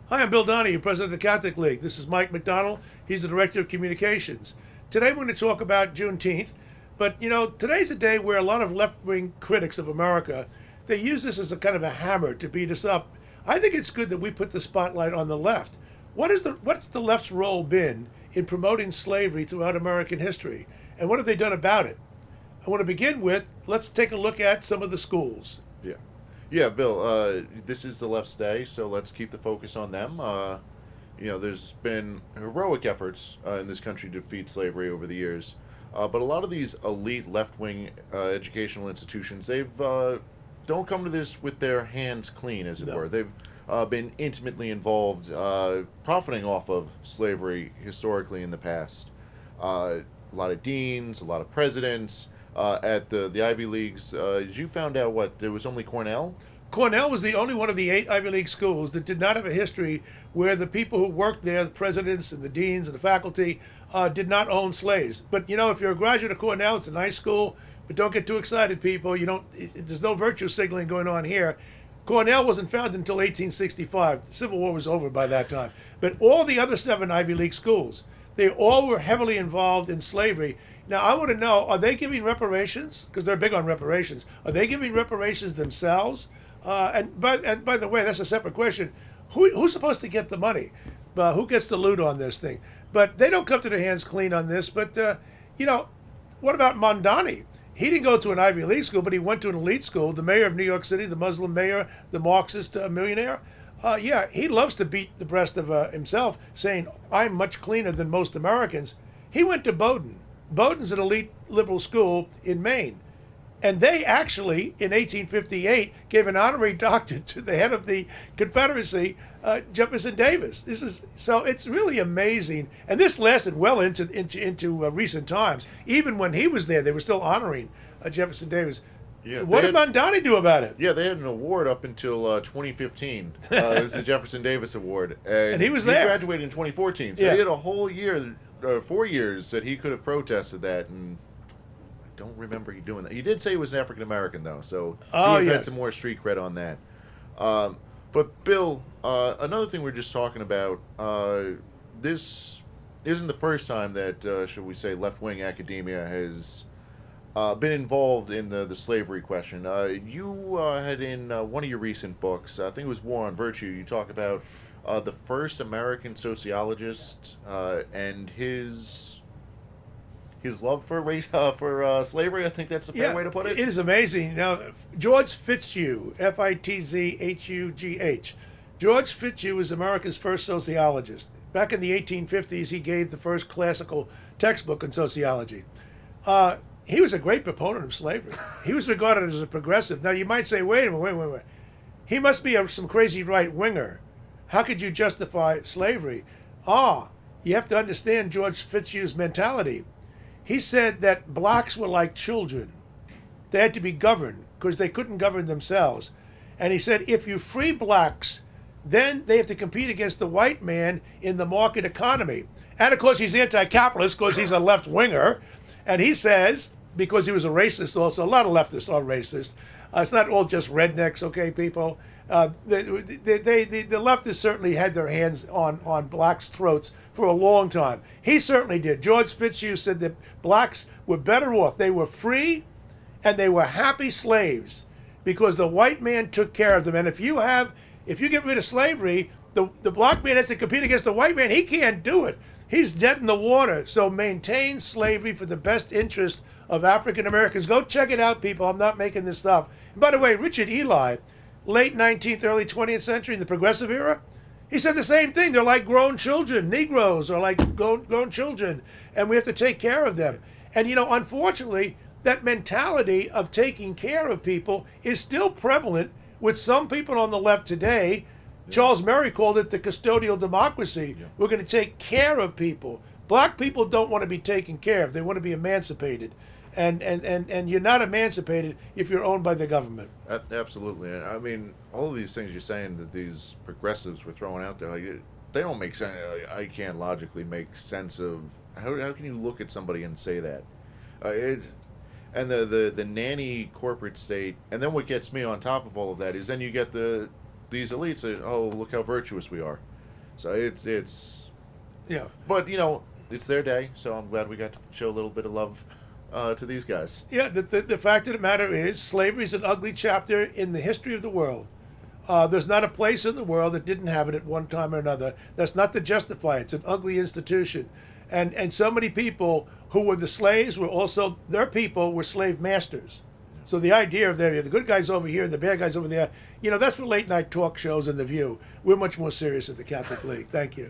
Hi, I'm Bill Donohue, President of the Catholic League. This is Mike McDonald. He's the Director of Communications. Today we're going to talk about Juneteenth, but today's a day where a lot of left-wing critics of America, they use this as a kind of a hammer to beat us up. I think it's good that we put the spotlight on the left. What's the left's role been in promoting slavery throughout American history, and what have they done about it? I want to begin with, let's take a look at some of the schools. Yeah. Yeah, Bill, this is the left's day, so let's keep the focus on them. There's been heroic efforts in this country to defeat slavery over the years, but a lot of these elite left-wing educational institutions, they've don't come to this with their hands clean, as it No. were. They've been intimately involved, profiting off of slavery historically in the past. A lot of deans, a lot of presidents. At the Ivy Leagues, you found out what, there was only Cornell? Cornell was the only one of the 8 Ivy League schools that did not have a history where the people who worked there, the presidents and the deans and the faculty, did not own slaves. But if you're a graduate of Cornell, it's a nice school, but don't get too excited, people. There's no virtue signaling going on here. Cornell wasn't founded until 1865. The Civil War was over by that time. But all the other 7 Ivy League schools, they all were heavily involved in slavery. Now, I want to know, are they giving reparations? Because they're big on reparations. Are they giving reparations themselves? And by the way, that's a separate question. Who's supposed to get the money? Who gets the loot on this thing? But they don't come to their hands clean on this. But, what about Mondani? He didn't go to an Ivy League school, but he went to an elite school. The mayor of New York City, the Muslim mayor, the Marxist millionaire. He loves to beat the breast of himself, saying, I'm much cleaner than most Americans. He went to Bowdoin. Bowdoin's an elite liberal school in Maine. And they actually, in 1858, gave an honorary doctorate to the head of the Confederacy, Jefferson Davis. So it's really amazing. And this lasted well into recent times. Even when he was there, they were still honoring Jefferson Davis. Yeah, What did Mondani do about it? Yeah, they had an award up until 2015. It was the Jefferson Davis Award. And he was He there. graduated in 2014, so Yeah. he had a whole year, 4 years, that he could have protested that, and I don't remember he doing that. He did say he was an African American, though, so he Oh, would have yes. had some more street cred on that. But Bill, another thing we're just talking about, this isn't the first time that, should we say, left-wing academia has been involved in the slavery question. You had in one of your recent books, I think it was War on Virtue, you talk about the first American sociologist and his love for slavery. I think that's a fair way to put it. It is amazing. Now, George Fitzhugh, Fitzhugh. George Fitzhugh was America's first sociologist. Back in the 1850s, he gave the first classical textbook on sociology. He was a great proponent of slavery. He was regarded as a progressive. Now, you might say, wait a minute, wait. He must be some crazy right-winger. How could you justify slavery? You have to understand George Fitzhugh's mentality. He said that blacks were like children. They had to be governed because they couldn't govern themselves. And he said, if you free blacks, then they have to compete against the white man in the market economy. And of course, he's anti-capitalist because he's a left-winger. And he says, because he was a racist also, a lot of leftists are racist. It's not all just rednecks, okay, people. The leftists certainly had their hands on blacks' throats for a long time. He certainly did. George Fitzhugh said that blacks were better off. They were free and they were happy slaves because the white man took care of them. And if you get rid of slavery, the black man has to compete against the white man. He can't do it. He's dead in the water. So maintain slavery for the best interest of African Americans. Go check it out, people. I'm not making this stuff. And by the way, Richard Ely, late 19th, early 20th century, in the progressive era, he said the same thing. They're like grown children. Negroes are like grown children, and we have to take care of them. And, unfortunately, that mentality of taking care of people is still prevalent with some people on the left today. Yeah. Charles Murray called it the custodial democracy. Yeah. We're going to take care of people. Black people don't want to be taken care of. They want to be emancipated. And you're not emancipated if you're owned by the government. Absolutely. And I mean, all of these things you're saying that these progressives were throwing out there, they don't make sense. I can't logically make sense of how can you look at somebody and say that? And the nanny corporate state, and then what gets me on top of all of that is then you get these elites that, oh, look how virtuous we are. So it's Yeah. but it's their day, so I'm glad we got to show a little bit of love to these guys. Yeah, the fact of the matter is, slavery is an ugly chapter in the history of the world. There's not a place in the world that didn't have it at one time or another. That's not to justify it. It's an ugly institution. And so many people who were the slaves were also, their people were slave masters. So the idea of the good guys over here, the bad guys over there, that's for late night talk shows and The View. We're much more serious at the Catholic League. Thank you.